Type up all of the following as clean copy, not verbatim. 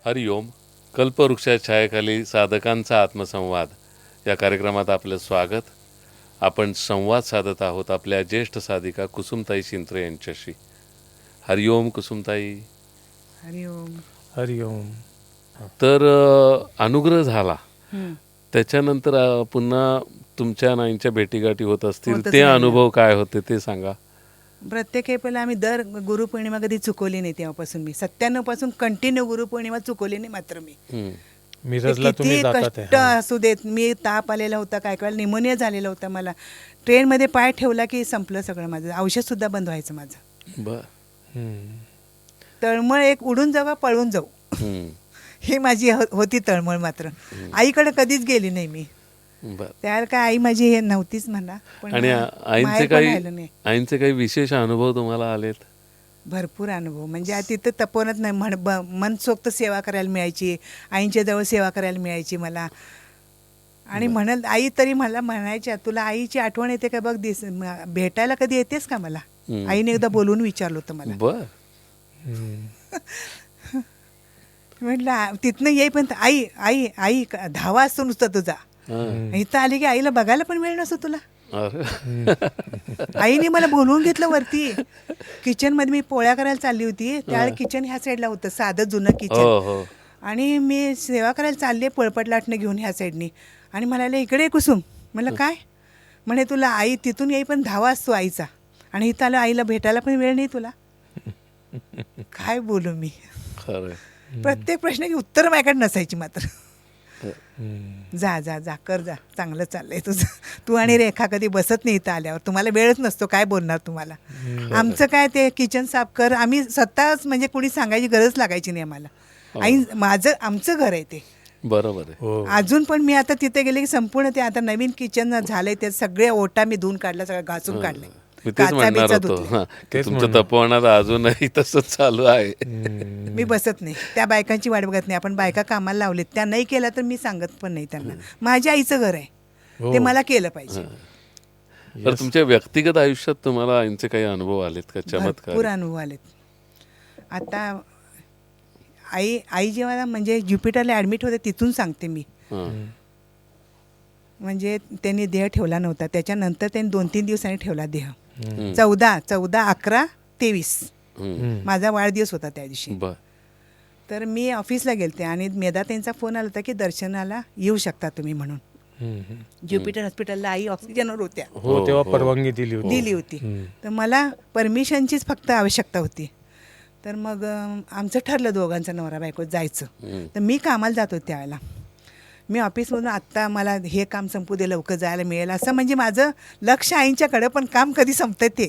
हरिओम. कल्पवृक्षा छायेखाली साधकांचा आत्मसंवाद या कार्यक्रमात आपलं स्वागत. आपण संवाद साधत आहोत आपल्या ज्येष्ठ साधिका कुसुमताई शिंत्रे यांच्याशी. हरिओम कुसुमताई. हरिओम. हरिओम. तर अनुग्रह झाला त्याच्यानंतर पुन्हा तुमच्या नाईंच्या भेटीगाठी होत असतील, होतच ते राहिल्या. अनुभव काय होते ते सांगा. प्रत्येक वेळेला आम्ही दर गुरुपौर्णिमा कधी चुकवली नाही. तेव्हापासून मी 97 पासून कंटिन्यू गुरुपौर्णिमा चुकवली नाही. मात्र मी मिरजला तुम्ही किती जातात कष्ट असू देत, मी ताप आलेला होता, काय काय निमोनिया झालेला होता मला. ट्रेनमध्ये पाय ठेवला की संपलं सगळं माझं. औषधसुद्धा बंद व्हायचं माझं. बर. तळमळ एक उडून जावा पळून जाऊ ही माझी होती तळमळ. मात्र आईकडे कधीच गेली नाही मी. बर. त्याला काय आई माझी हे नव्हतीच म्हणा. पण आणि माहेर पण राहिलं नाही. आईंचे काही विशेष अनुभव तुम्हाला आलेत? भरपूर अनुभव. म्हणजे तिथं तपोवनात नाही मनसोक्त सेवा करायला मिळायची. आईंच्या जवळ सेवा करायला मिळायची मला. आणि म्हणत आई तरी मला म्हणायच्या, तुला आईची आठवण येते का बघ, भेटायला कधी येतेस का मला. आईने एकदा बोलून विचारलं होतं मला. बर. म्हटलं तिथनं येईपर्यंत आई आई आई धावा असतो नुसता तुझा. इथं आली की आईला बघायला पण वेळ नसतो तुला. आईने मला बोलवून घेतलं वरती. किचनमध्ये मी पोळ्या करायला चालली होती. त्यावेळी किचन ह्या साईडला होतं, साधं जुनं किचन. आणि मी सेवा करायला चालले पळपट लाटणं घेऊन ह्या साईडनी. आणि म्हणाले, इकडे ये कुसुम. म्हणलं काय? म्हणे तुला आई तिथून येई पण धावा असतो आईचा. आणि इथं आलं आईला भेटायला पण वेळ नाही तुला. काय बोलू मी. प्रत्येक प्रश्नाची उत्तर माझ्याकडे नसायची. मात्र जा जा जा कर जा, चांगलं चाललंय तुझं. तू आणि रेखा कधी बसत नाही इथं आल्यावर. तुम्हाला वेळच नसतो, काय बोलणार तुम्हाला. आमचं काय ते किचन साफ कर, आम्ही स्वतःच, म्हणजे कुणी सांगायची गरज लागायची नाही आम्हाला. आई आमचं घर आहे ते. बरोबर आहे. अजून पण मी आता तिथे गेले की संपूर्ण ते आता नवीन किचन झालंय, ते सगळे ओटा मी धुवून काढला, सगळं घासून काढले. मी तेच म्हणणार होतो, तुमचं तपोवनात अजूनही तसंच चालू आहे. मी बसत नाही, त्या बायकांची वाट बघत नाही. आपण बायका कामाला लावलेत, त्या नाही केल्या तर मी सांगत पण नाही त्यांना. माझ्या आईचं घर आहे, ते मला केलं पाहिजे. तर तुमच्या व्यक्तिगत आयुष्यात तुम्हाला आईंचे काही अनुभव आलेत का, चमत्कार? भरपूर अनुभव आलेत. आता आई जेव्हा म्हणजे ज्युपिटरला ॲडमिट होते तिथून सांगते मी. म्हणजे त्यांनी देह ठेवला नव्हता. त्याच्यानंतर त्यांनी 2-3 दिवसांनी ठेवला देह. 14, 11, 23 माझा वाढदिवस होता त्या दिवशी. तर मी ऑफिसला गेलते आणि मेधा त्यांचा फोन आला होता की दर्शनाला येऊ शकता तुम्ही म्हणून. ज्युपिटर हॉस्पिटलला आई ऑक्सिजनवर होत्या. तेव्हा परवानगी दिली होती. तर मला परमिशनचीच फक्त आवश्यकता होती. तर मग आमचं ठरलं दोघांचं नवरा बायको जायचं. तर मी कामाला जात होते त्यावेळेला. मी ऑफिसमधून आत्ता मला हे काम संपू दे, लवकर जायला मिळेल असं, म्हणजे माझं लक्ष आईंच्याकडं. पण काम कधी संपतं ते.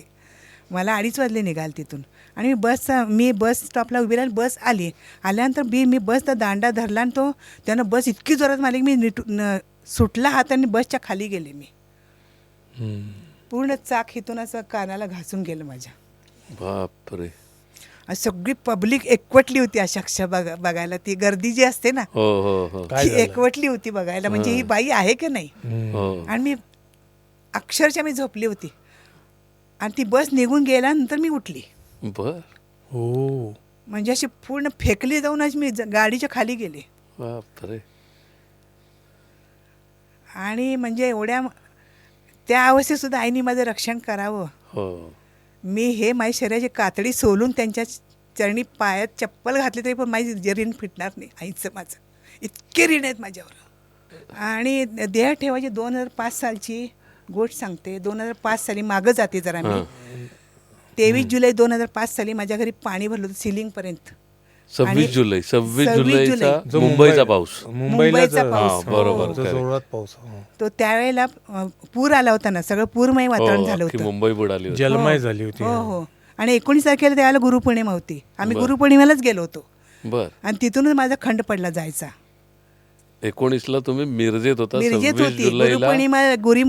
मला 2:30 वाजले निघाल तिथून. आणि मी बस स्टॉपला उभी राहिली. बस आल्यानंतर मी बसचा दांडा धरला आणि त्यानं बस इतकी जोरात मारली की मी सुटला हात आणि बसच्या खाली गेले. मी पूर्ण चाक इथून असं कानाला घासून गेलं माझ्या. बापरे. सगळी पब्लिक एकवटली होती अशा बघायला. ती गर्दी जी असते ना, ती एकवटली होती बघायला, म्हणजे ही बाई आहे की नाही. आणि मी अक्षरशः मी झोपली होती. आणि ती बस निघून गेल्यानंतर मी उठली. म्हणजे अशी पूर्ण फेकली जाऊन अशी मी गाडीच्या खाली गेले. बापरे. आणि म्हणजे एवढ्या त्या अवस्थेत सुद्धा आईने माझं रक्षण करावं. मी हे माझ्या शरीराची कातडी सोलून त्यांच्या चरणी पायात चप्पल घातली तरी पण माझी ऋण फिटणार नाही. आईचं माझं इतके ऋण आहेत माझ्यावर. आणि देह ठेवायची 2005 सालची गोष्ट सांगते. 2005 साली मागं जाते जरा मी. 23 जुलै 2005 साली माझ्या घरी पाणी भरलं होतं सिलिंगपर्यंत. 26 जुलैचा मुंबईचा पाऊस. जोरात पाऊस. तो त्यावेळेला पूर आला होता ना, सगळं पूरमय वातावरण झालं होतं. मुंबई बुडाली होती, जलमय झाली होती. हो. आणि 19 तारखेला त्यावेळेला गुरुपौर्णिमा होती. आम्ही गुरुपौर्णिमेलाच गेलो होतो. आणि तिथूनच माझा खंड पडला जायचा. 19ला तुम्ही मिरजेत होता. मिरजेत होती.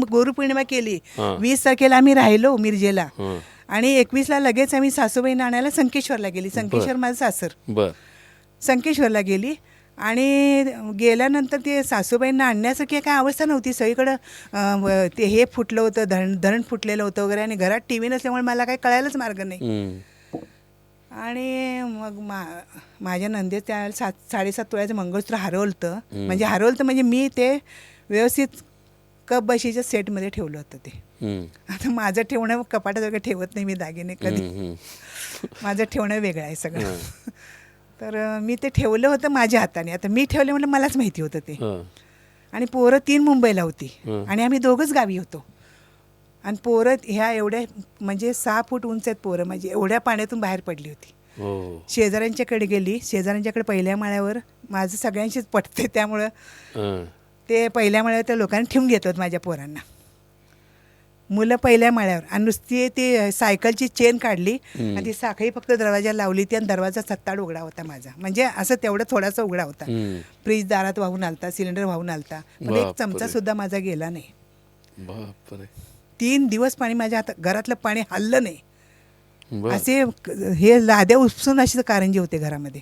गुरुपौर्णिमा केली. 20 तारखेला आम्ही राहिलो मिरजेला. आणि 21ला लगेच आम्ही सासूबाईंना आणायला संकेश्वरला गेली. संकेश्वर माझं सासर. संकेश्वरला आणि गेल्यानंतर ते सासूबाईंना आणण्याचं की काय अवस्था नव्हती. सगळीकडं ते हे फुटलं होतं, धरण फुटलेलं होतं वगैरे. आणि घरात TV नसल्यामुळे मला काही कळायलाच मार्ग नाही. आणि मग माझ्या नंदे त्या 7.5 तोळ्याचं मंगळसूत्र हरवलं. म्हणजे मी ते व्यवस्थित कप बशीच्या सेटमध्ये ठेवलं होतं ते. आता माझं ठेवणं कपाटात वगैरे ठेवत नाही मी दागिने कधी. माझं ठेवणं वेगळं आहे सगळं. तर मी ते ठेवलं होतं माझ्या हाताने. आता मी ठेवलं म्हटलं मलाच माहिती होतं ते. आणि पोरं 3 मुंबईला होती आणि आम्ही दोघंच गावी होतो. आणि पोरं ह्या एवढ्या म्हणजे 6 फूट उंच आहेत पोरं, म्हणजे एवढ्या पाण्यातून बाहेर पडली होती. शेजाऱ्यांच्याकडे गेली. शेजाऱ्यांच्याकडे पहिल्या माळ्यावर माझं सगळ्यांशीच पटते, त्यामुळं ते पहिल्या माळ्यावर त्या लोकांनी ठेवून घेतात माझ्या पोरांना. मुलं पहिल्या माळ्यावर, आणि नुसती ती सायकलची चेन काढली आणि ती साखळी फक्त दरवाजा लावली ती, आणि दरवाजा सत्ताड उघडा होता माझा. म्हणजे असं तेवढं थोडासा उघडा होता. फ्रीज दारात वाहून आलता, सिलेंडर वाहून आलता, पण एक चमचा सुद्धा माझा गेला नाही. 3 दिवस पाणी माझ्या हातात, घरातलं पाणी हल्लं नाही. असे हे लाद्या उपसून अशी कारंजे होते घरामध्ये.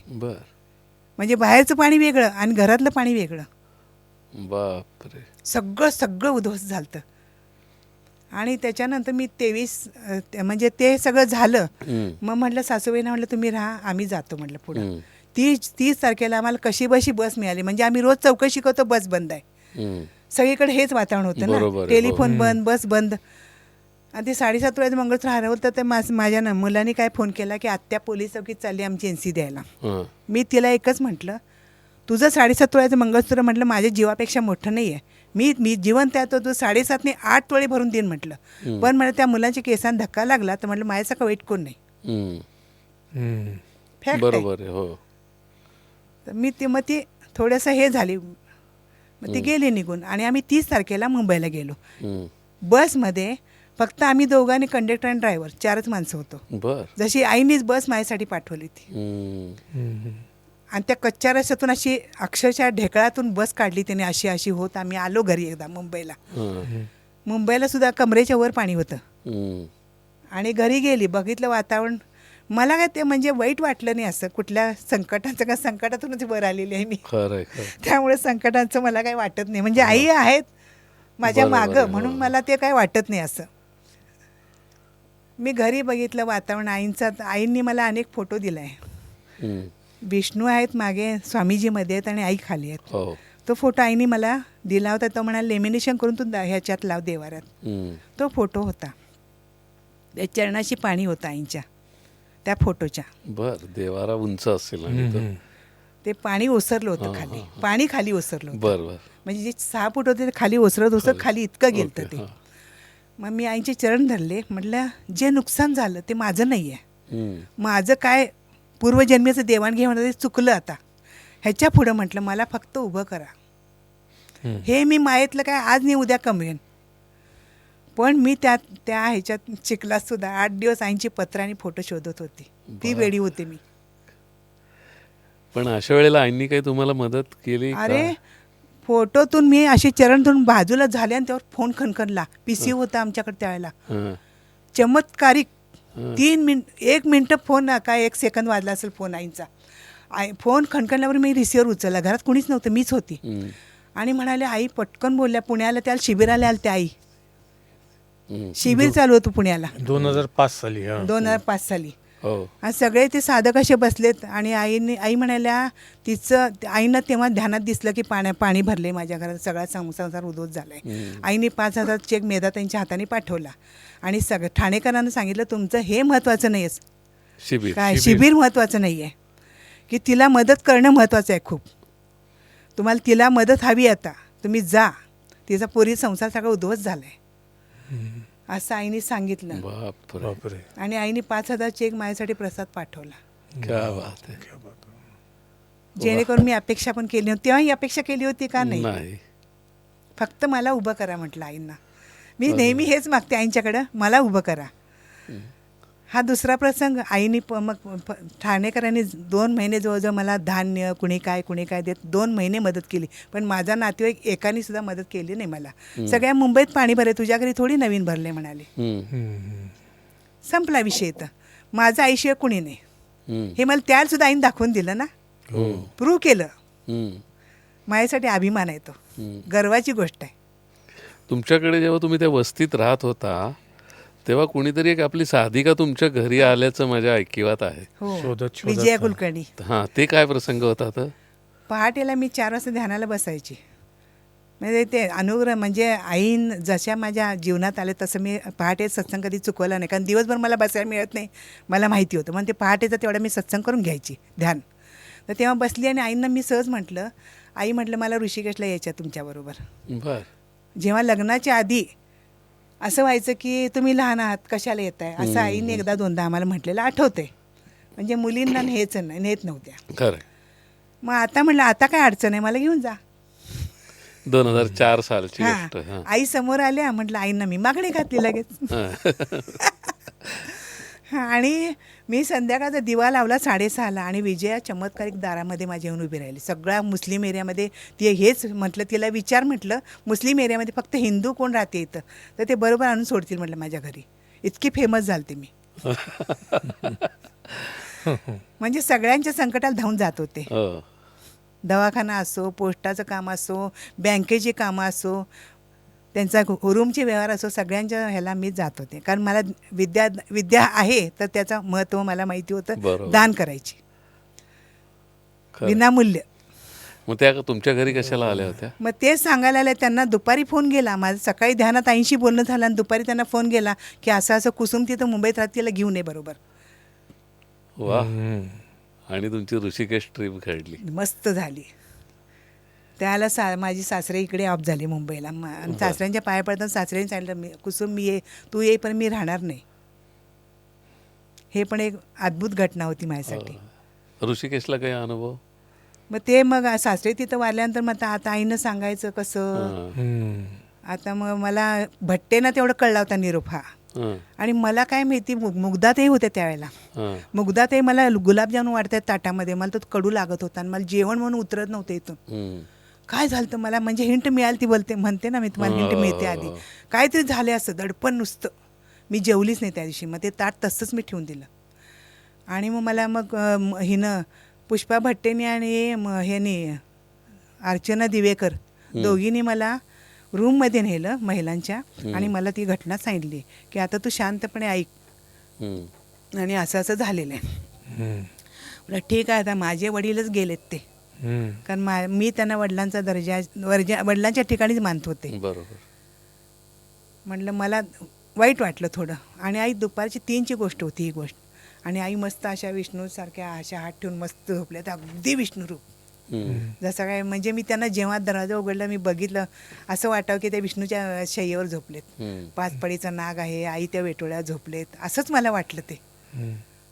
म्हणजे बाहेरचं पाणी वेगळं आणि घरातलं पाणी वेगळं. बापरे. सगळं उद्ध्वस्त झालं. आणि त्याच्यानंतर मी 23 म्हणजे ते सगळं झालं. मग म्हटलं सासूबाईंना म्हटलं तुम्ही राहा, आम्ही जातो म्हटलं पुढं. 30 तारखेला आम्हाला कशी बशी बस मिळाली. म्हणजे आम्ही रोज चौकशी करतो, बस बंद आहे. सगळीकडे हेच वातावरण होतं ना, टेलिफोन बंद, बस बंद. आणि ते 7.5 तोळ्याचं मंगळसूत्र हरवलं. तर माझ्या मुलांनी काय फोन केला की आत्या पोलीस चौकीत चालली आमची NC द्यायला. मी तिला एकच म्हटलं, तुझं 7.5 तोळ्याचं मंगळसूत्र म्हटलं माझ्या जीवापेक्षा मोठं नाही आहे. मी जिवंत आहे, तो 7.5 नाही 8 तोळे भरून देईन म्हटलं. पण मला त्या मुलांच्या केसांना धक्का लागला तर म्हटलं माझ्यासारखं वाईट कोण नाही. बरोबर आहे. हो. तर मी मग ती थोडंसं हे झाली. मग ती गेली निघून आणि आम्ही 30 तारखेला मुंबईला गेलो. बसमध्ये फक्त आम्ही दोघांनी, कंडक्टर आणि ड्रायव्हर, 4च माणसं होतो. जशी आईनीच बस माझ्यासाठी पाठवली ती. आणि त्या कच्च्या रस्त्यातून अशी अक्षरशः ढेकळातून बस काढली त्याने, अशी होत आम्ही आलो घरी एकदा मुंबईला सुद्धा कमरेच्या वर पाणी होतं. आणि घरी गेली, बघितलं वातावरण. मला काय ते म्हणजे वाईट वाटलं नाही. असं कुठल्या संकटातूनच वर आलेली आहे मी. त्यामुळे संकटांचं मला काही वाटत नाही. म्हणजे आई आहेत माझ्या मागं, म्हणून मला ते काय वाटत नाही. असं मी घरी बघितलं वातावरण आईंनी मला अनेक फोटो दिलाय. विष्णू आहेत मागे, स्वामीजीमध्ये आहेत आणि आई खाली आहेत. तो फोटो आईने मला दिला होता. तो म्हणाला लेमिनेशन करून तू ह्याच्यात लाव देवाऱ्यात. तो फोटो होता. त्या चरणाशी पाणी होतं आईंच्या त्या फोटोच्या. देवारा उंच असेल, ते पाणी ओसरलं होतं खाली. पाणी खाली ओसरलं होतं. म्हणजे जे 6 फूट होते ते खाली ओसरत खाली इतकं गेलं ते. मग मी आईचे चरण धरले. म्हटलं जे नुकसान झालं ते माझं नाही आहे. माझं काय पूर्वजन्मीचं देवाणघेवाण ते चुकलं. आता ह्याच्या पुढं म्हटलं मला फक्त उभं करा. हे मी मायेतलं काय आज नाही उद्या कमवेन. पण मी त्या ह्याच्यात चिखलात सुद्धा 8 दिवस आईंची पत्र आणि फोटो शोधत होती. ती वेळी होते मी. पण अशा वेळेला आईंनी काही तुम्हाला मदत केली? अरे फोटोतून मी अशी चरण धरून बाजूला झाले आणि त्यावर फोन खणखणला. PC होता आमच्याकडे त्यावेळेला. चमत्कारिक 1 मिनिट फोन, काय 1 सेकंद वाजला असेल फोन आईंचा. फोन खणखणल्यावर मी रिसिव्हर उचलला. घरात कुणीच नव्हतं, मीच होती. आणि म्हणाले आई पटकन बोलल्या. पुण्याला त्याला शिबिराला आल्या त्या आई. शिबिर चालू होतं पुण्याला 2005 साली. आणि सगळे ते साधक असे बसलेत. आणि आई म्हणाल्या आईनं तेव्हा ध्यानात दिसलं की पाणी भरले माझ्या घरात, सगळा संसार उद्ध्वस्त झालाय. आईने 5,000 चेक मेधा त्यांच्या हाताने पाठवला. आणि ठाणेकरांना सांगितलं तुमचं हे महत्त्वाचं नाही आहे, काय शिबिर महत्त्वाचं नाही आहे, की तिला मदत करणं महत्त्वाचं आहे खूप. तुम्हाला तिला मदत हवी, आता तुम्ही जा, तिचा पूर्वी संसार सगळा उद्ध्वस्त झालाय असं आईने सांगितलं. आणि आईने 5,000 चेक माझ्यासाठी प्रसाद पाठवला. जेणेकरून मी अपेक्षा पण केली नव्हती. तेव्हा ही अपेक्षा केली होती का? नाही. फक्त मला उभं करा म्हटलं आईंना. मी नेहमी हेच मागते आईंच्याकडं, मला उभं करा. हा दुसरा प्रसंग. आईने मग ठाणेकरांनी 2 महिने जवळजवळ मला धान्य कुणी काय देत 2 महिने मदत केली. पण माझा नातेवाईक एकाने सुद्धा मदत केली नाही मला. सगळ्या मुंबईत पाणी भरले, तुझ्या घरी थोडी नवीन भरले म्हणाले. संपला विषय. तर माझं आईशिवाय कुणी नाही हे मला त्याला सुद्धा आईने दाखवून दिलं ना, प्रूव्ह केलं. माझ्यासाठी अभिमान आहे तो, गर्वाची गोष्ट आहे. तुमच्याकडे जेव्हा तुम्ही त्या वस्तीत राहत होता तेव्हा कुणीतरी एक आपली साधिका तुमच्या घरी आल्याचं माझ्या ऐकिवात आहे. हो शोधत विजया कुलकर्णी. हां, ते काय प्रसंग होता तर? पहाटेला मी 4 वाजता ध्यानाला बसायची. म्हणजे ते अनुग्रह म्हणजे आईन जशा माझ्या जीवनात आले तसं मी पहाटे सत्संग कधी चुकवला नाही, कारण दिवसभर मला बसायला मिळत नाही, मला माहिती होतं. मग ते पहाटेचं तेवढं मी सत्संग करून घ्यायची ध्यान. तर तेव्हा बसली आणि आईंना मी सहज म्हटलं, आई म्हटलं मला ऋषिकेशला यायच्या तुमच्याबरोबर. बर. जेव्हा लग्नाच्या आधी असं व्हायचं की तुम्ही लहान आहात कशाला येत आहे, असं आईने एकदा दोनदा आम्हाला म्हटलेलं आठवतंय. म्हणजे मुलींना नेत नव्हत्या. खरं. मग आता म्हटलं आता काय अडचण आहे, मला घेऊन जा. 2004 सालची हां गोष्ट. हां. आई समोर आल्या, म्हटलं आईंना मी मागणी घातली लगेच. आणि मी संध्याकाळचा दिवा लावला 6:30ला आणि विजया चमत्कारिक दारामध्ये माझ्या येऊन उभी राहिली. सगळ्या मुस्लिम एरियामध्ये ती हेच म्हटलं, तिला विचार म्हटलं मुस्लिम एरियामध्ये फक्त हिंदू कोण राहते इथं, तर ते बरोबर आणून सोडतील म्हटलं माझ्या घरी. इतकी फेमस झालते मी. म्हणजे सगळ्यांच्या संकटाला धावून जात होते. हो. दवाखाना असो, पोस्टाचं काम असो, बँकेची कामं असो, त्यांचा रूमचे व्यवहार असो, सगळ्यांच्या ह्याला मी जात होते. कारण मला विद्या आहे तर त्याचं महत्त्व मला माहिती होतं. बरोबर. दान करायची खरं. विनामूल्य. मग त्या तुमच्या घरी कशाला आल्या होत्या? मग तेच सांगायला आले. त्यांना दुपारी फोन गेला, माझं सकाळी ध्यानात आईंशी बोलणं झालं आणि दुपारी त्यांना फोन गेला की असं असं कुसुम तिथं मुंबईत राहते, तिला घेऊन ये बरोबर. वा. आणि तुमची ऋषिकेश ट्रिप घडली. मस्त झाली. त्याला माझी सासरे इकडे ऑफ झाली मुंबईला. आणि सासऱ्यांच्या पाया पडताना सासऱ्यांनी सांगितलं मी कुसुम मी तू येईपर्यंत मी राहणार नाही. हे पण एक अद्भुत घटना होती माझ्यासाठी. ऋषिकेशला काही अनुभव? मग सासरे तिथं वारल्यानंतर मग आता आईनं सांगायचं कसं. आता मग मला भट्टेनं तेवढं कळला होता निरोप हा. आणि मला काय माहिती मुग्धातही होत्या त्यावेळेला. मुग्धातही मला गुलाबजामुन वाढतात ताटामध्ये, मला तो कडू लागत होता आणि मला जेवण म्हणून उतरत नव्हतं इथून. काय झालं तर मला म्हणजे हिंट मिळाली, ती म्हणते ना मी तुम्हाला हिंट मिळते आधी. काहीतरी झाले असं दडपण नुसतं. मी जेवलीच नाही त्या दिवशी. मग ते ताट तसंच मी ठेवून दिलं. आणि मग मला हिनं पुष्पा भट्टेने आणि ह्याने अर्चना दिवेकर दोघींनी मला रूममध्ये नेलं महिलांच्या आणि मला ती घटना सांगितली की आता तू शांतपणे ऐक आणि असं असं झालेलं आहे. म्हटलं ठीक आहे. आता माझे वडीलच गेलेत ते, कारण मी त्यांना वडिलांचा वडिलांच्या ठिकाणीच मानत होते. बरोबर. म्हटलं मला वाईट वाटलं थोडं. आणि आई दुपारची 3ची गोष्ट होती ही गोष्ट. आणि आई मस्त अशा विष्णूसारख्या अशा हात ठेवून मस्त झोपल्या, तर अगदी विष्णुरूप जसं काय. म्हणजे मी त्यांना जेव्हा दरवाजा उघडला मी बघितलं असं वाटावं की ते विष्णूच्या शय्येवर झोपलेत. 5 पडीचा नाग आहे, आई त्या वेटोळ्यात झोपलेत, असंच मला वाटलं. ते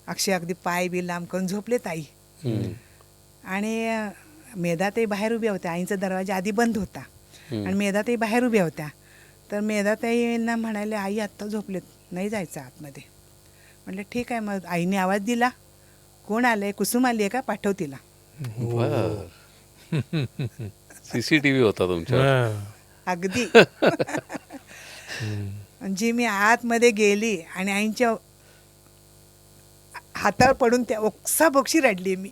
अक्षय अगदी पाय बी लांब करून झोपलेत आई. आणि मेधाताई बाहेर उभ्या होत्या. आईचा दरवाजा आधी बंद होता आणि मेधाताई बाहेर उभ्या होत्या. तर मेधाताईंना म्हणाले आई आत्ता झोपलेत, नाही जायचं आतमध्ये. म्हटलं ठीक आहे. मग आईने आवाज दिला, कोण आलंय, कुसुम आली आहे का, पाठव तिला. CCTV होता तुमच्या? अगदी. जी मी आतमध्ये गेली आणि आईंच्या हातावर पडून त्या ओक्साबोक्षी रडली मी.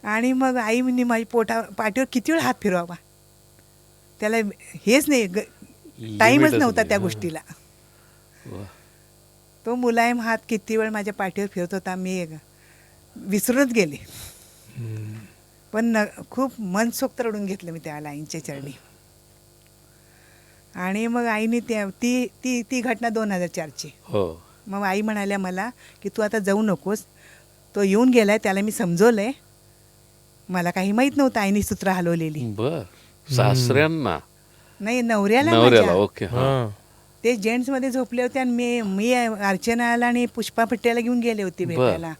आणि मग आई म्हणजे माझी पाठीवर किती वेळ हात फिरवावा, त्याला हेच नाही, टाईमच नव्हता त्या गोष्टीला. तो मुलायम हात किती वेळ माझ्या पाठीवर फिरत होता, मी विसरूनच गेले. पण खूप मनसोक्त रडून घेतलं मी त्याला आईंच्या चरणी. आणि मग आईने ती घटना 2004ची. हो. मग आई म्हणाल्या मला की तू आता जाऊ नकोस, तो येऊन गेलाय, त्याला मी समजवलंय. मला काही माहित नव्हतं आईने सूत्र हलवलेली. बर. सासऱ्यांना नाही, नवऱ्याला. ओके. ते जेंट्समध्ये झोपले होते आणि मी अर्चनाला आणि पुष्पा भट्ट्याला घेऊन गेले होते भेटायला.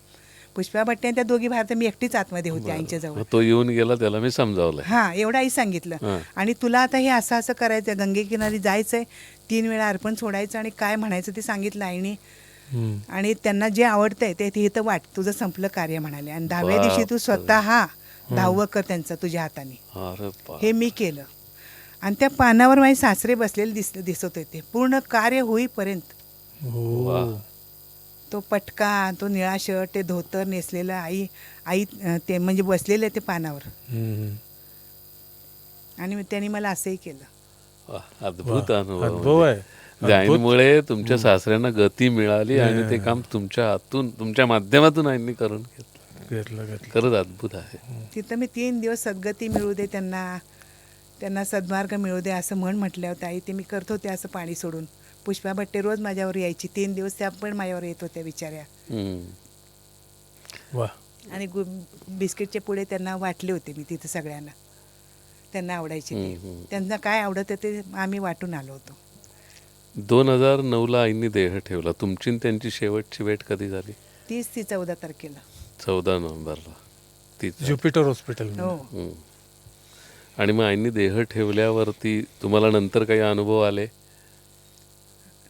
पुष्पा भट्टे त्या दोघी बाहेर, तर मी एकटीच आतमध्ये होती आईच्या जवळ. तो येऊन गेला, त्याला मी समजावलं. हां, एवढं आई सांगितलं. आणि तुला आता हे असं असं करायचं, गंगेकिनारी जायचंय, 3 वेळा अर्पण सोडायचं आणि काय म्हणायचं ते सांगितलं आईने. आणि त्यांना जे आवडतंय ते इथं वाट, तुझं संपलं कार्य म्हणाले. आणि 10व्या दिवशी तू स्वतः 10वं कर त्यांचं तुझ्या हाताने. हे मी केलं. आणि त्या पानावर माझे सासरे बसलेले दिसत होते पूर्ण कार्य होईपर्यंत. तो पटका, तो निळा शर्ट, ते धोतर नेसलेलं, आई ते म्हणजे बसलेले ते पानावर. आणि त्यांनी मला असंही केलं. अद्भुत अनुभव आहे. आईंमुळे तुमच्या सासऱ्यांना गती मिळाली आणि ते काम तुमच्या हातून तुमच्या माध्यमातून आईंनी करून घेतलं. खरंच अद्भुत आहे. तिथं मी 3 दिवस सद्गती मिळू दे त्यांना सद्मार्ग मिळू दे असं म्हटल्यावर ताई ते मी करत होते असं पाणी सोडून. पुष्पा भट्टे रोज माझ्यावर यायची, 3 दिवस त्या पण माझ्यावर येत होत्या बिचाऱ्या. वा. आणि बिस्किटचे पुढे त्यांना वाटले होते मी तिथं सगळ्यांना, त्यांना आवडायचे ते. त्यांना काय आवडत ते आम्ही वाटून आलो होतो. 2009ला आईंनी देह ठेवला. तुमची आणि त्यांची शेवटची भेट कधी झाली? 30 ते 14 तारखेला. 14 नोव्हेंबरला. तीच ज्युपिटर हॉस्पिटल. हो. आणि मग आईंनी देह ठेवल्यावरती तुम्हाला नंतर काही अनुभव आले?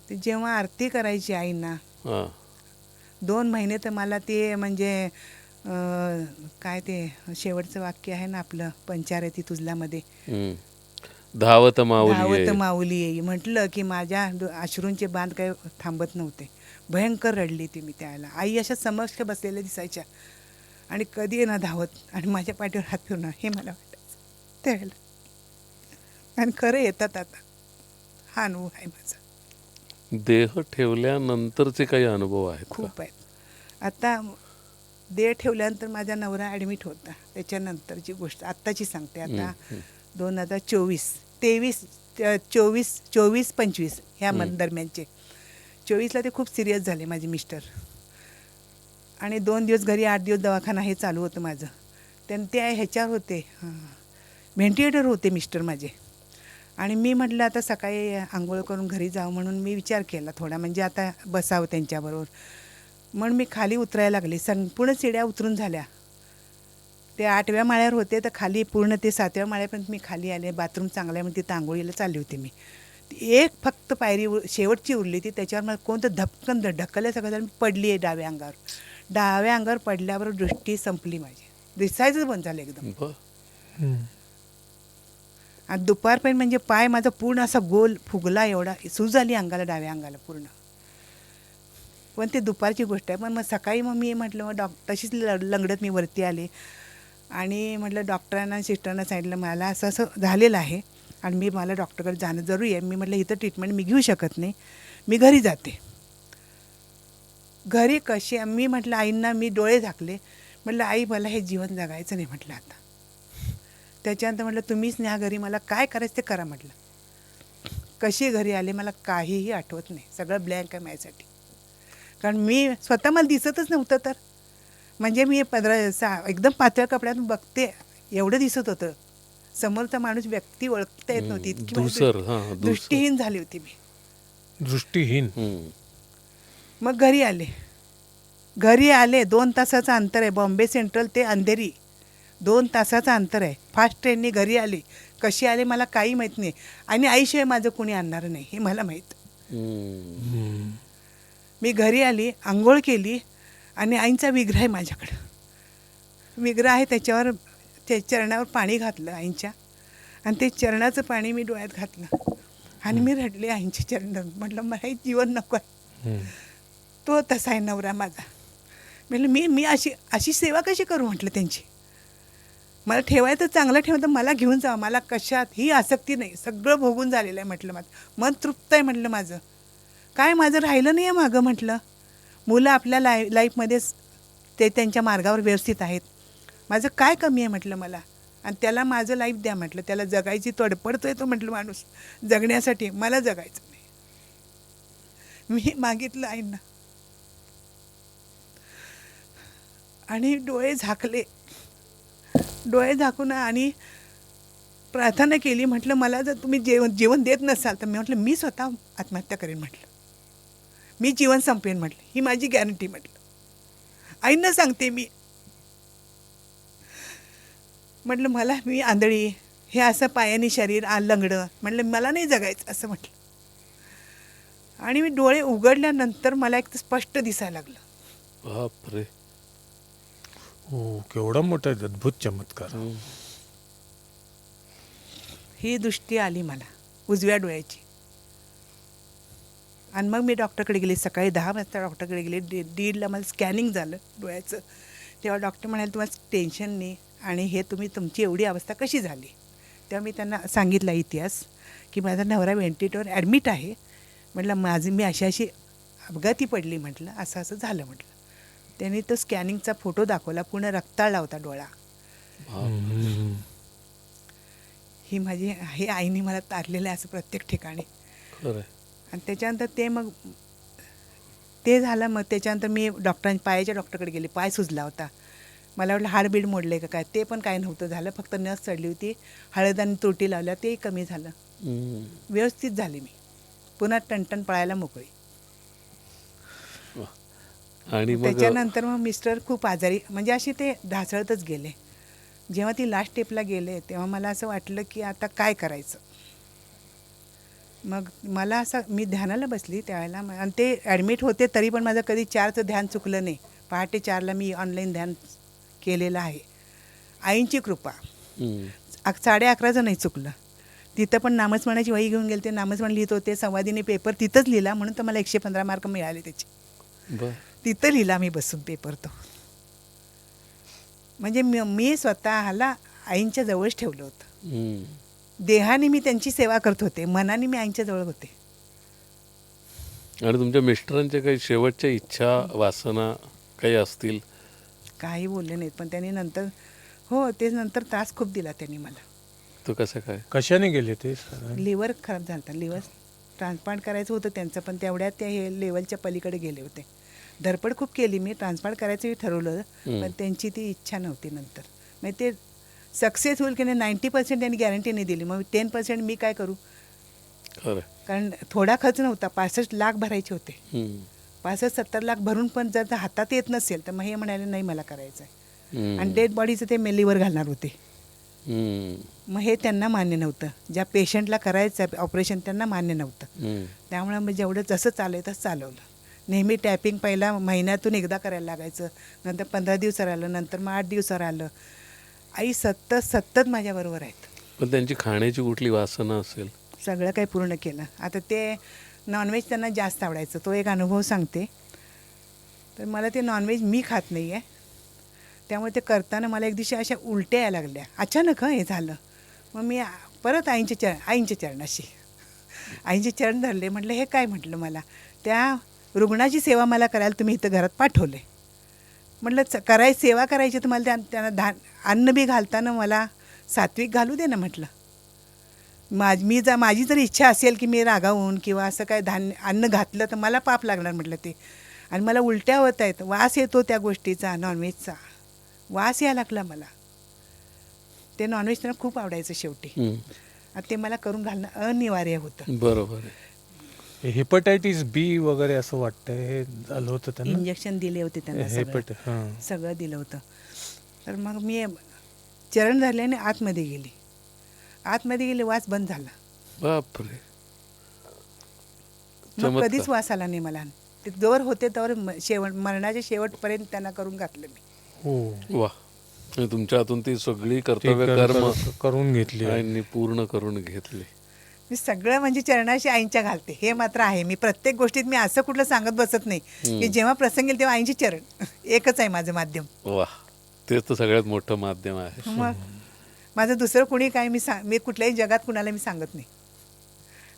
ते जेव्हा आरती करायची आईंना हां 2 महिने तर मला ते म्हणजे काय ते शेवटचं वाक्य आहे ना आपलं पंचारती तुजलामध्ये, धावत माऊली धावत ये. माऊली येई म्हटलं की माझ्या अश्रूंचे बांध काही थांबत नव्हते. भयंकर रडली ती मी त्यावेळेला. आई अशा समक्ष बसलेल्या दिसायच्या आणि कधी ना धावत आणि माझ्या पाठीवर हात फिरणार हे मला वाटायचं त्यावेळेला. आणि खरं येतात आता. हा अनुभव आहे माझा. देह ठेवल्यानंतरचे काही अनुभव आहेत का? खूप आहेत. आता देह ठेवल्यानंतर माझा नवरा ॲडमिट होता. त्याच्यानंतरची गोष्ट आत्ताची सांगते. आता 2024-25 ह्या दरम्यानचे 24ला ते खूप सिरियस झाले माझे मिस्टर. आणि 2 दिवस घरी 8 दिवस दवाखाना हे चालू होतं माझं. ते ह्याच्यावर होते, व्हेंटिलेटर होते मिस्टर माझे. आणि मी म्हटलं आता सकाळी आंघोळ करून घरी जावं म्हणून मी विचार केला थोडा, म्हणजे आता बसावं त्यांच्याबरोबर. म्हणून मी खाली उतरायला लागले. संपूर्ण शिड्या उतरून झाल्या. ते 8व्या माळ्यावर होते तर खाली पूर्ण ते 7व्या माळ्यापर्यंत मी खाली आले. बाथरूम चांगलं आहे म्हणून तिथं आंघोळीला चालली होती मी. एक फक्त पायरी शेवटची उरली ती, त्याच्यावर मला कोणतं धपकन ढकलल्यासारखं झालं. मी पडली आहे डाव्या अंगावर. डाव्या अंगावर पडल्यावर दृष्टी संपली माझी. दिसायचंच बंद झालं एकदम. आणि दुपारपर्यंत म्हणजे पाय माझा पूर्ण असा गोल फुगला, एवढा सूज आली अंगाला, डाव्या अंगाला पूर्ण. पण ते दुपारची गोष्ट आहे. पण मग सकाळी मग मी म्हटलं मग तशीच लंगडत मी वरती आले आणि म्हटलं डॉक्टरांना सिस्टरांना सांगितलं मला असं असं झालेलं आहे आणि मला डॉक्टरकडे जाणं जरुरी आहे. मी म्हटलं इथं ट्रीटमेंट मी घेऊ शकत नाही, मी घरी जाते. घरी कशी मी म्हटलं आईंना मी डोळे झाकले. म्हटलं आई मला हे जीवन जगायचं नाही म्हटलं आता. त्याच्यानंतर म्हटलं तुम्हीच न्या घरी, मला काय करायचं ते करा म्हटलं. कशी घरी आले मला काहीही आठवत नाही. सगळं ब्लँक आहे माझ्यासाठी. कारण मी स्वतः मला दिसतच नव्हतं. तर म्हणजे मी एकदम पातळ कपड्यात बघते एवढं दिसत होतं. समोरचा माणूस व्यक्ती ओळखता येत नव्हती. इतकी दृष्टीहीन झाली होती मी. दृष्टीहीन. मग घरी आले 2 तासाचं अंतर आहे. बॉम्बे सेंट्रल ते अंधेरी 2 तासाचं अंतर आहे. फास्ट ट्रेनने घरी आले. कशी आले मला काही माहीत नाही. आणि आईशिवाय माझं कोणी आणणार नाही हे मला माहीत. मी घरी आली, आंघोळ केली आणि आईंचा विग्रह आहे माझ्याकडं. विग्रह आहे त्याच्यावर ते चरणावर पाणी घातलं आईंच्या आणि ते चरणाचं पाणी मी डोळ्यात घातलं आणि मी रडले आईंचे चरण. म्हटलं मला हे जीवन नको आहे. तो तसा आहे नवरा माझा. म्हटलं मी अशी सेवा कशी करू म्हटलं त्यांची. मला ठेवायचं चांगलं ठेवतं, मला घेऊन जावं. मला कशातही आसक्ती नाही. सगळं भोगून झालेलं आहे म्हटलं. माझं मन तृप्त आहे म्हटलं. माझं काय माझं राहिलं नाही आहे मागं म्हटलं. मुलं आपल्या लाईफमध्ये ते त्यांच्या मार्गावर व्यवस्थित आहेत. माझं काय कमी आहे म्हटलं मला. आणि त्याला माझं लाईफ द्या म्हटलं. त्याला जगायची तडपडतोय तो म्हटलं माणूस जगण्यासाठी. मला जगायचं नाही. मी मागितलं आईंना आणि डोळे झाकून आणि प्रार्थना केली. म्हटलं मला जर तुम्ही जीवन देत नसाल तर मी म्हटलं मी स्वतः आत्महत्या करेन म्हटलं. मी जीवन संपवेन म्हटलं. ही माझी गॅरंटी म्हटलं. आईंना सांगते मी. म्हटलं मी आंधळी, हे असं पायानी शरीर लंगडं, म्हटलं मला नाही जगायचं असं म्हटलं. आणि मी डोळे उघडल्यानंतर मला एक स्पष्ट दिसायला लागलं. बापरे. हो, केवढा मोठा अद्भुत चमत्कार. ही दृष्टी आली मला उजव्या डोळ्याची. आणि मग मी डॉक्टरकडे गेले. सकाळी 10 वाजता डॉक्टरकडे गेले. 1:30ला मला स्कॅनिंग झालं डोळ्याचं. तेव्हा डॉक्टर म्हणाले तुम्हाला टेन्शन नाही आणि हे तुमची एवढी अवस्था कशी झाली. तेव्हा मी त्यांना सांगितला इतिहास की माझा नवरा व्हेंटिलेटरवर ॲडमिट आहे. म्हटलं मी अशी अपघाती पडली म्हटलं, असं असं झालं म्हटलं. त्यांनी तो स्कॅनिंगचा फोटो दाखवला, पूर्ण रक्ताळला होता डोळा. ही माझी हे आईने मला तारलेलं आहे असं प्रत्येक ठिकाणी. खरं आणि त्याच्यानंतर ते झालं. मग त्याच्यानंतर मी पायाच्या डॉक्टरकडे गेले. पाय सुजला होता. मला वाटलं हाडबीड मोडले का काय, ते पण काय नव्हतं झालं. फक्त नस चढली होती, हळद आणि तुरटी लावल्या, तेही कमी झालं. व्यवस्थित झाली मी, पुन्हा टणटण पळायला मोकळी. आणि मग त्याच्यानंतर मग मिस्टर खूप आजारी, म्हणजे असे ते ढासळतच गेले. जेव्हा ती लास्ट स्टेपला गेले तेव्हा मला असं वाटलं की आता काय करायचं. मग मला असं, मी ध्यानाला बसली त्यावेळेला, आणि ते ॲडमिट होते तरी पण माझं कधी 4चं ध्यान चुकलं नाही. पहाटे 4ला मी ऑनलाईन ध्यान केलेलं आहे. आईंची कृपा. 11:30 नाही चुकलं. तिथं पण नामस्मरणाची वही घेऊन गेले, ते नामस्मरण लिहित होते. संवादिनी पेपर तिथंच लिहिला, म्हणून तर मला 115 मार्क मिळाले त्याचे. बर तिथं लिहिला मी बसून पेपर तो. म्हणजे मी स्वतःला आईंच्या जवळच ठेवलं होतं. देहाने मी त्यांची सेवा करत होते, मनाने मी आईंच्या जवळ होते. आणि तुमच्या मिस्टरांच्या काही शेवटच्या इच्छा वासना काही असतील? काही बोलले नाहीत, पण त्यांनी नंतर ते नंतर त्रास खूप दिला त्यांनी मला. तो कसं काय? कशाने गेले ते? लिव्हर खराब झालं होतं. लिव्हर ट्रान्सप्लांट करायचं होतं त्यांचं, पण तेवढ्यात ते हे लेवलच्या पलीकडे गेले होते. धडपड खूप केली मी, ट्रान्सप्लांट करायचंही ठरवलं, पण त्यांची ती इच्छा नव्हती. नंतर मग ते सक्सेस होईल की नाही 90% त्यांनी गॅरंटी नाही दिली. मग 10% मी काय करू? खरं. कारण थोडा खर्च नव्हता, 65 लाख भरायचे होते. 65-70 लाख भरून पण जर हातात येत नसेल तर मग हे म्हणाले नाही मला करायचं आहे. आणि डेड बॉडीचं ते मेलीवर घालणार होते. मग हे त्यांना मान्य नव्हतं. ज्या पेशंटला करायचं आहे ऑपरेशन त्यांना मान्य नव्हतं. त्यामुळे मग जेवढं जसं चाललं तसं चालवलं. नेहमी टॅपिंग पहिला महिन्यातून एकदा करायला लागायचं, नंतर 15 दिवसावर आलं, नंतर मग 8 दिवसावर आलं. आई सतत माझ्याबरोबर आहेत. पण त्यांची खाण्याची कुठली वासना असेल? सगळं काही पूर्ण केलं. आता ते नॉनव्हेज त्यांना जास्त आवडायचं, तो एक अनुभव सांगते. तर मला ते नॉनव्हेज मी खात नाही आहे, त्यामुळे ते करताना मला एक दिवशी अशा उलट्या यायला लागल्या. अचानक हे झालं. मग मी परत आईंच्या चरणाशी आईंचे चरण धरले. म्हटलं हे काय? म्हटलं मला त्या रुग्णाची सेवा मला करायला तुम्ही इथं घरात पाठवले. म्हटलं सेवा करायची तर मला त्यांना अन्न बी घालताना मला सात्विक घालू दे ना. म्हटलं माझी जर इच्छा असेल की मी रागावून किंवा असं काय अन्न घातलं तर मला पाप लागणार म्हटलं ते. आणि मला उलट्या होत आहेत, वास येतो त्या गोष्टीचा, नॉनव्हेजचा वास यायला लागला मला. ते नॉनव्हेज त्यांना खूप आवडायचं शेवटी. आणि ते मला करून घालणं अनिवार्य होतं. बरोबर आहे. हेपटायटिस बी वगैरे असं वाटतं हे झालं होतं त्यांना. इंजेक्शन दिले होते त्यांना, हां. सगळं दिलं होतं. तर मग मी चरण धरल्याने आतमध्ये गेले, वास बंद झाला. बापरे. मग कधीच वास आला नाही मला. ते जोर होते तर मरणाच्या शेवटपर्यंत त्यांना करून घातलं मी. हो वा. आणि तुमच्या हातून ती सगळी कर्तव्य कर्म करून घेतली. आईंनी पूर्ण करून घेतली. मी सगळं म्हणजे चरणाशी आईंच्या घालते, हे मात्र आहे. मी प्रत्येक गोष्टीत मी असं कुठलं सांगत बसत नाही की जेव्हा प्रसंग येईल तेव्हा आईंची चरण एकच आहे माझं माध्यम. वा. तेच तर सगळ्यात मोठं माध्यम आहे. मग माझं दुसरं कुणी काय मी कुठल्याही जगात कुणाला मी सांगत नाही.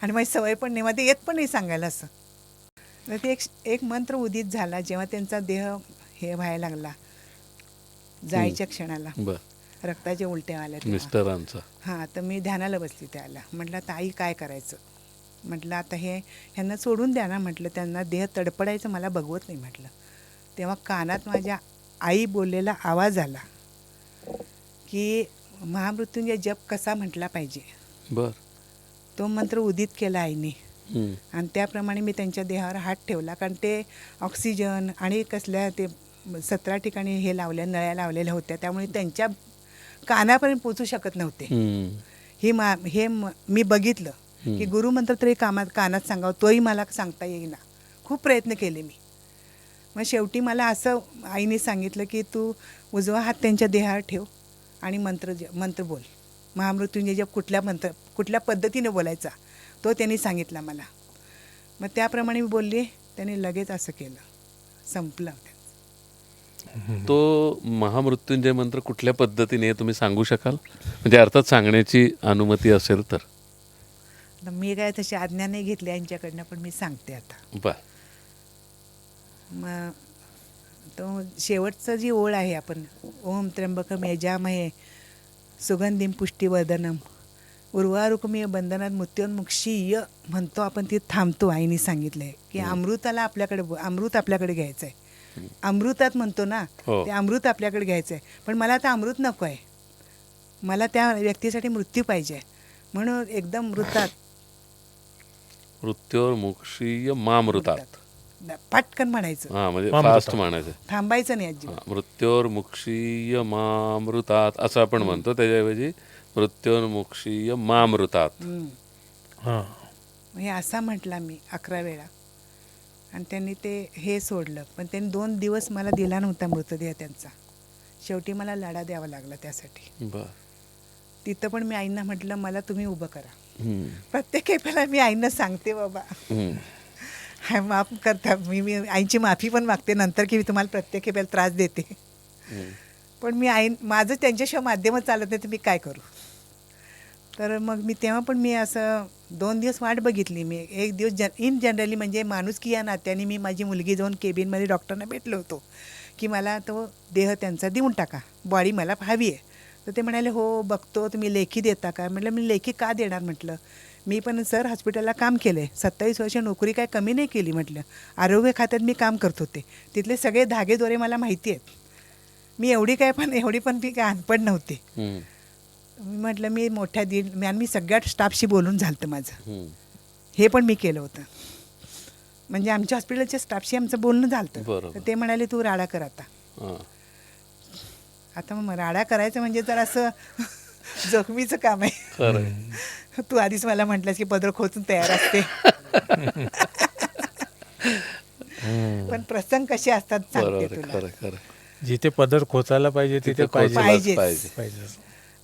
आणि माझी सवय पण नाही, मला येत पण नाही सांगायला असं. तर ते एक मंत्र उदित झाला जेव्हा त्यांचा देह हे व्हायला लागला, जायच्या क्षणाला रक्ताच्या उलट्या आल्या मिस्टरांचा. हां, तर मी ध्यानाला बसली त्याला. म्हटलं आता आई काय करायचं? म्हटलं आता ह्यांना सोडून द्या ना. म्हटलं त्यांना देह तडपडायचं मला बघवत नाही. म्हटलं तेव्हा कानात माझ्या आई बोललेला आवाज आला की महामृत्युंजय जप कसा म्हटला पाहिजे. तो मंत्र उदित केला आईने. आणि त्याप्रमाणे मी त्यांच्या देहावर हात ठेवला. कारण ते ऑक्सिजन आणि कसल्या ते 17 ठिकाणी नळ्या लावलेल्या होत्या, त्यामुळे त्यांच्या कानापर्यंत पोचू शकत नव्हते. मी बघितलं की गुरुमंत्र तरी कानात सांगावं, तोही मला सांगता येईना. खूप प्रयत्न केले मी. मग शेवटी मला असं आईने सांगितलं की तू उजवा हात त्यांच्या देहावर ठेव आणि मंत्र बोल. महामृत्युंजय जप कुठल्या पद्धतीने बोलायचा तो त्यांनी सांगितला मला. मग त्याप्रमाणे मी बोलले. त्याने लगेच असं केलं, संपलं. तो महामृत्युंजय मंत्र कुठल्या पद्धतीने तुम्ही सांगू शकाल? म्हणजे अर्थात सांगण्याची अनुमती असेल तर. म्हटलं मी काय तशी आज्ञा नाही घेतली यांच्याकडनं, पण मी सांगते आता. बर. मग तो शेवटचं जी ओळ आहे आपण, ओम त्र्यंबकम यजामहे सुगंधिम पुष्टिवर्धनम उर्वारुकमिय बंधनात मृत्योन्मुक्षीय म्हणतो आपण, ती थांबतो. आईने सांगितलंय की अमृताला आपल्याकडे, अमृत आपल्याकडे घ्यायचं आहे. अमृतात म्हणतो ना, हो. ते अमृत आपल्याकडे घ्यायचं आहे. पण मला आता अमृत नको आहे, मला त्या व्यक्तीसाठी मृत्यू पाहिजे. म्हणून एकदम मृतात, मृत्योर्मुक्षीय मामृतात. पटकन म्हणायचं, हा, म्हणजे मामृतात. फास्ट म्हणायचं. थांबायचं नाही अजिबात. हा, मृत्योर्मुक्षीय मामृतात असं आपण म्हणतो, त्याच्याऐवजी मृत्योर्मुक्षीय मामृतात. हां. हे असा म्हटला मी 11 वेळा, आणि त्यांनी ते हे सोडलं. पण त्यांनी 2 दिवस मला दिला नव्हता मृतदेह त्यांचा. शेवटी मला लढा द्यावा लागला त्यासाठी. बर. तिथं पण मी आईंना म्हटलं मला तुम्ही उभं करा. हम्म. प्रत्येक वेळेला मी आईंना सांगते बाबा हम्म. हाय माफ करता, मी आईंची माफी पण मागते नंतर की मी तुम्हाला प्रत्येक वेळेला त्रास देते. हम्म. पण मी माझं त्यांच्याशिवाय माध्यमच चालत नाही, तर मी काय करू. तर मग मी तेव्हा पण मी असं 2 दिवस वाट बघितली. मी एक दिवस इन जनरली म्हणजे माणुसकी या नात्याने मी माझी मुलगी जाऊन केबिनमध्ये डॉक्टरना भेटलो होतो की मला तो देह त्यांचा देऊन टाका, बॉडी मला हवी आहे. तर ते म्हणाले हो बघतो, तुम्ही लेखी देता का. म्हटलं मी लेखी का देणार. म्हटलं मी पण सर हॉस्पिटलला काम केलं आहे, 27 वर्ष नोकरी काय कमी नाही केली. म्हटलं आरोग्य खात्यात मी काम करत होते, तिथले सगळे धागेदोरे मला माहिती आहेत. मी एवढी पण मी काय अनपढ नव्हते. हम्म. मी म्हटलं मी मोठ्या मी सगळ्या स्टाफशी बोलून झालं होतं माझं. हम्म. हे पण मी केलं होतं, म्हणजे आमच्या हॉस्पिटलच्या स्टाफशी आमचं बोलणं झालं होतं. बरोबर. तर ते म्हणाले तू राडा कर आता. हा. आता मग राडा करायचं म्हणजे तर असं जोखमीचं काम आहे. खरं. तू आधीच मला म्हटलंस की पदर खोचून तयार असते. पण प्रसंग कसे असतात सांगते बरोबर. तुला. खरं खरं. जिथे पदर खोचायला पाहिजे तिथे पाहिजे. खोचलाच पाहिजेच. पाहिजे.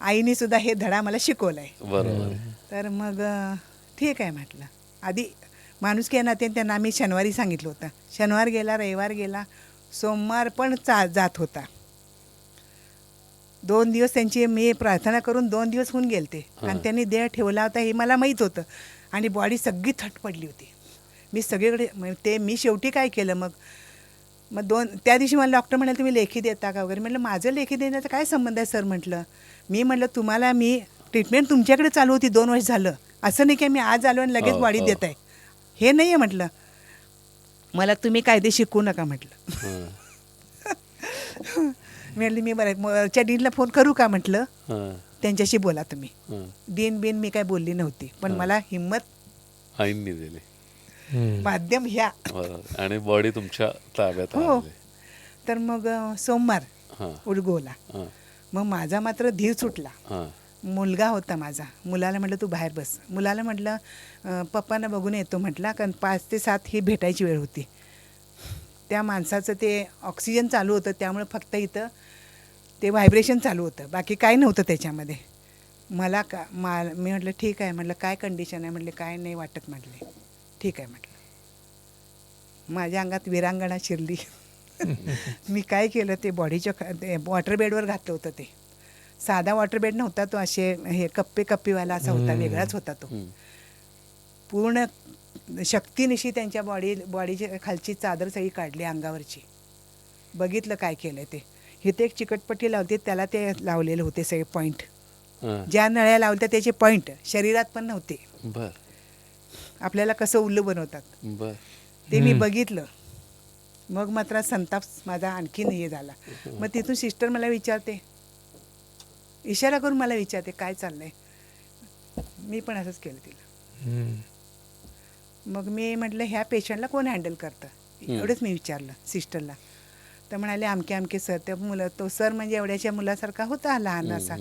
आईने सुद्धा हे धडा मला शिकवलाय. बरोबर. तर मग ठीक आहे म्हटलं. आधी माणुसकी आहे ना, त्यांना आम्ही शनिवारी सांगितलं होतं. शनिवार गेला, रविवार गेला, सोमवार पण जात होता. 2 दिवस त्यांची मी प्रार्थना करून 2 दिवस होऊन गेलते, आणि त्यांनी देह ठेवला होता हे मला माहीत होतं. आणि बॉडी सगळी थट पडली होती. मी सगळीकडे ते मी शेवटी काय केलं मग त्या दिवशी मला डॉक्टर म्हणाले तुम्ही लेखी देता का वगैरे. म्हटलं माझं लेखी देण्याचा काय संबंध आहे सर. म्हटलं म्हटलं तुम्हाला मी ट्रीटमेंट तुमच्याकडे चालू होती 2 वर्ष झालं, असं नाही की मी आज आलो आणि लगेच बॉडी देत आहे, हे नाही आहे. म्हटलं मला तुम्ही कायदे शिकवू नका. म्हटलं म्हटलं मी वरच्या डीनला फोन करू का. म्हटलं त्यांच्याशी बोला तुम्ही. डीन बिन मी काय बोलली नव्हती, पण मला हिंमत आईंनी दिली. माध्यम ह्या. बरोबर. आणि बॉडी तुमच्या ताब्यात हो. आली. तर मग सोमवार हां. उडगोला. हां. मग माझा मात्र धीर सुटला. हां. मुलगा होता माझा. मुलाला म्हटलं तू बाहेर बस. मुलाला म्हटलं पप्पांना बघून येतो म्हटला, कारण 5 ते 7 ही भेटायची वेळ होती. त्या माणसाचं ते ऑक्सिजन चालू होतं, त्यामुळे फक्त इथं ते व्हायब्रेशन चालू होतं, बाकी काय नव्हतं त्याच्यामध्ये. मी म्हटलं ठीक आहे. म्हटलं काय कंडिशन आहे. म्हटले काय नाही वाटत. म्हटले ठीक आहे. म्हटलं माझ्या अंगात वीरांगणा शिरली. मी काय केलं, ते बॉडीच्या वॉटर बेडवर घातलं होतं. ते साधा वॉटर बेड नव्हता, तो असे हे कप्पेवाला असा होता, वेगळाच होता तो. पूर्ण शक्तीनिशी त्यांच्या बॉडीची खालची चादर सगळी काढली अंगावरची. बघितलं काय केलं ते. इथे एक चिकटपट्टी लावते, त्याला ते लावलेले होते सगळे पॉईंट. ज्या नळ्या लावल्या त्याचे पॉईंट शरीरात पण नव्हते. बर. आपल्याला कसं उल्लू बनवतात बर. ते मी बघितलं. मग मात्र संताप माझा आणखीन हे झाला. मग तिथून सिस्टर मला विचारते, इशारा करून मला विचारते काय चाललंय. मी पण असंच केलं तिला. मग मी म्हटलं ह्या पेशंटला कोण हँडल करतं, एवढंच मी विचारलं सिस्टरला. तर म्हणाले आमके सर. त्या तो सर म्हणजे एवढ्याच्या मुलासारखा होता, लहान असा.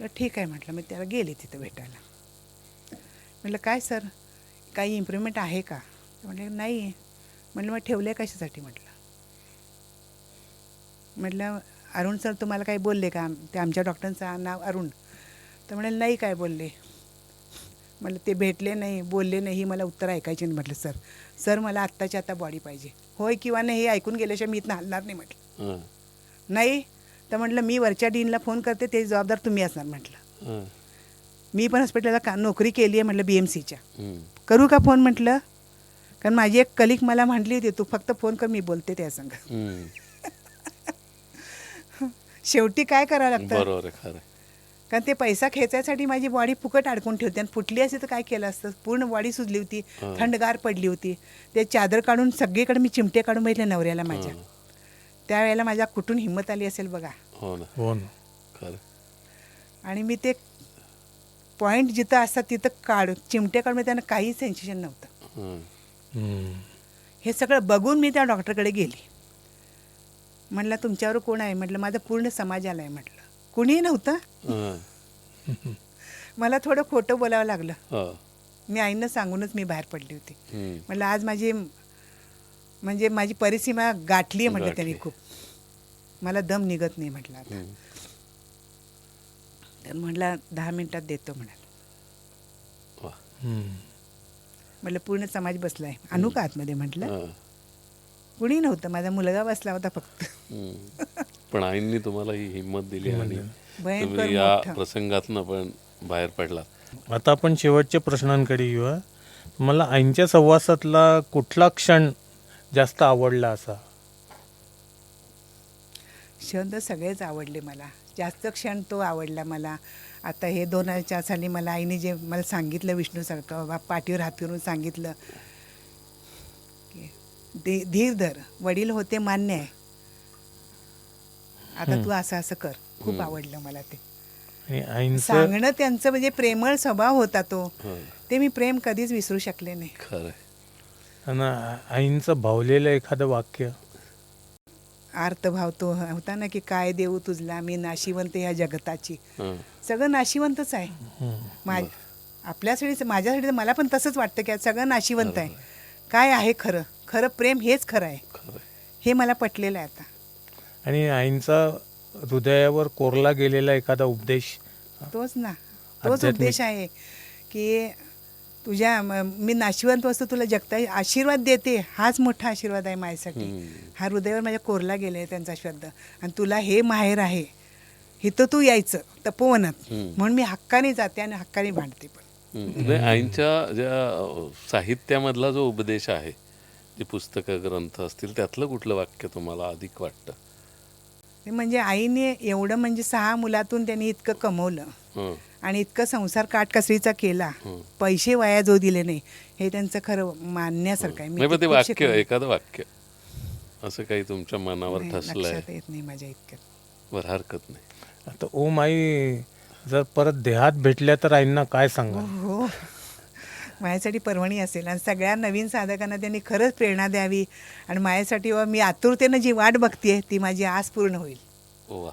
तर ठीक आहे म्हटलं. मी त्याला गेले तिथं भेटायला. म्हटलं काय सर काही इम्प्रूव्हमेंट आहे का. म्हटलं नाही. म्हटलं मग ठेवलं कशासाठी. म्हटलं अरुण सर तुम्हाला काही बोलले का. ते आमच्या डॉक्टरांचं नाव अरुण. तर म्हणाले नाही काय बोलले. म्हटलं ते भेटले नाही, बोलले नाही, ही मला उत्तर ऐकायची नाही. म्हटलं सर मला आत्ताच्या आता बॉडी पाहिजे, होय किंवा नाही हे ऐकून गेल्याशिवाय मी इथनं हलणार नाही. म्हटलं नाही. तर म्हटलं मी वरच्या डीनला फोन करते, ते जबाबदार तुम्ही असणार. म्हटलं मी पण हॉस्पिटलला नोकरी केली आहे म्हटलं BMCच्या. हम्म. करू का फोन म्हटलं, कारण माझी एक कलिक मला म्हटली होती तू फक्त फोन कर, मी बोलते त्या संग. हम्म. शेवटी काय करावं लागतं, बरोबर आहे, खरं आहे. कारण ते पैसा खेचायसाठी माझी बॉडी फुकट अडकून ठेवते, आणि फुटली असती तर काय केलं असतं. पूर्ण बॉडी सुजली होती, थंडगार पडली होती. ते चादर काढून सगळीकडे मी चिमटे काढून बघितले नवऱ्याला माझ्या. त्यावेळेला माझ्या कुठून हिंमत आली असेल बघा. हो ना, हो ना. खरं. आणि मी ते पॉईंट जिथं असतात तिथं चिमटे काढून त्यांना काही सेन्सेशन नव्हतं. हम्म. हे सगळं बघून मी त्या डॉक्टरकडे गेली. म्हटलं तुमच्यावर कोण आहे, म्हटलं माझा पूर्ण समाज आला आहे. म्हटलं कुणीही नव्हतं. हं. मला थोडं खोटं बोलावं लागलं. हो. मी आईनं सांगूनच मी बाहेर पडली होती. हम्म. म्हटलं आज म्हणजे माझी परिसीमा गाठली आहे म्हटलं त्यांनी खूप. मला दम निघत नाही म्हटलं आता. हम्म. तर म्हटलं 10 मिनिटात देतो म्हणाल. वा. हम्म. म्हटलं पूर्ण समाज बसला आहे, आणू का आतमध्ये म्हटलं. हं. कुणी नव्हतं, माझा मुलगा बसला होता फक्त. हम्म. पण आईंनी तुम्हाला ही हिंमत दिली आणि भयंकर तुम्ही या मोठं. प्रसंगातनं पण बाहेर पडलात. आता आपण शेवटच्या प्रश्नांकडे येऊया. मला आईंच्या सहवासातला कुठला क्षण जास्त आवडला असा? क्षण तर सगळेच आवडले मला. जास्त क्षण तो आवडला मला. आता हे 2004 साली मला आईने जे मला सांगितलं, विष्णूसारखं बाबा पाठीवर हात फिरून सांगितलं की धीर धर, वडील होते मान्य आहे, आता तू असं असं कर. खूप आवडलं मला ते आणि आईंचं सांगणं. त्यांचं म्हणजे प्रेमळ स्वभाव होता तो. हं. ते मी प्रेम कधीच विसरू शकले नाही. खरं आहे. आणि आईंचं भावलेलं एखादं वाक्य? आर्तभाव तो होता ना की काय देऊ तुझला मी नाशिवंत ह्या जगताची. हं. सगळं नाशिवंतच आहे. आपल्यासाठी माझ्यासाठी तर मला पण तसंच वाटतं की आज सगळं नाशिवंत आहे. काय आहे खरं, खरं प्रेम हेच खरं आहे. खरं आहे. हे मला पटलेलं आहे आता. आणि आईंचा हृदयावर कोरला गेलेला एखादा उपदेश? तोच ना, तोच आध्यात्मिक. उद्देश आहे की मी नाशिवंत वस्तू तुला जगता आशीर्वाद देते, हाच मोठा आशीर्वाद आहे माझ्यासाठी. हा हृदयावर माझ्या कोरला गेला आहे त्यांचा शब्द. आणि तुला हे माहेर आहे, इथं तू यायचं तपोवनात, म्हणून मी हक्काने जाते आणि हक्काने भांडते पण. नाही, आईंच्या ज्या साहित्यामधला जो उपदेश आहे, जे पुस्तकं ग्रंथ असतील, त्यातलं कुठलं वाक्य तुम्हाला अधिक वाटतं? ते म्हणजे आईने एवढं म्हणजे 6 मुलातून त्यांनी इतकं कमवलं हं. आणि इतकं संसार काटकसरीचा केला, पैसे वाया जो दिले नाही, हे त्यांचं खरं मानण्यासारखं आहे. नाही, पण ते कित्येक वाक्य, शिकले. एखादं वाक्य असं काही तुमच्या मनावर नाही, ठसलंय? लक्षात येत नाही माझ्या इतक्यात. बरं, हरकत नाही. आता ओम आई जर परत देहात भेटल्या तर आईंना काय सांगा? हो, माझ्यासाठी पर्वणी असेल. आणि सगळ्या नवीन साधकांना त्यांनी खरंच प्रेरणा द्यावी. आणि माझ्यासाठी मी आतुरतेनं जी वाट बघते ती माझी आस पूर्ण होईल. वा,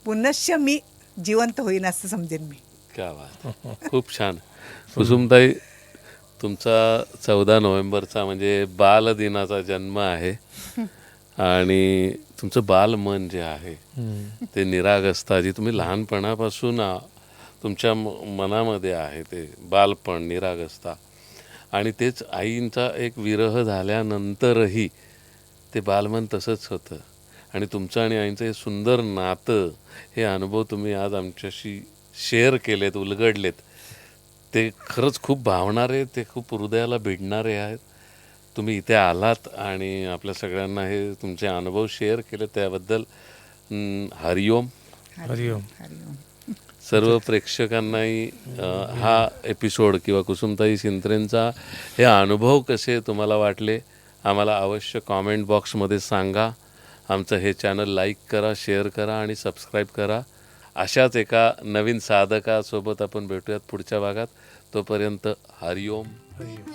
पुनश्च मी जिवंत होईन असं समजेन मी. क्या बात. खूप छान. कुसुमताई, तुमचा 14 नोव्हेंबरचा म्हणजे बालदिनाचा जन्म आहे. आणि तुमचं बालमन जे आहे ते निरागसता, जी तुम्ही लहानपणापासून तुमच्या मनामध्ये आहे, ते बालपण, निरागसता, आणि तेच आईंचा एक विरह झाल्यानंतरही ते बालमन तसंच होतं. आणि तुमचं आणि आईंचं हे सुंदर नातं, हे अनुभव तुम्ही आज आमच्याशी शेअर केलेत, उलगडलेत, ते खरंच खूप भावणारे, ते खूप हृदयाला भिडणारे आहेत. तुम्ही इथे आलात आणि आपल्या सगळ्यांना हे तुमचे अनुभव शेअर केले, त्याबद्दल हरिओम. हरिओम. हरिओम. सर्व प्रेक्षकांनाही हा एपिसोड किंवा कुसुमताई शिंत्रेंचा हे अनुभव कसे तुम्हाला वाटले, आम्हाला अवश्य कॉमेंट बॉक्समध्ये सांगा. आमचं हे चॅनल लाईक करा, शेअर करा आणि सबस्क्राईब करा. अशाच एका नवीन साधकासोबत आपण भेटूयात पुढच्या भागात. तोपर्यंत हरिओम. हरिओम.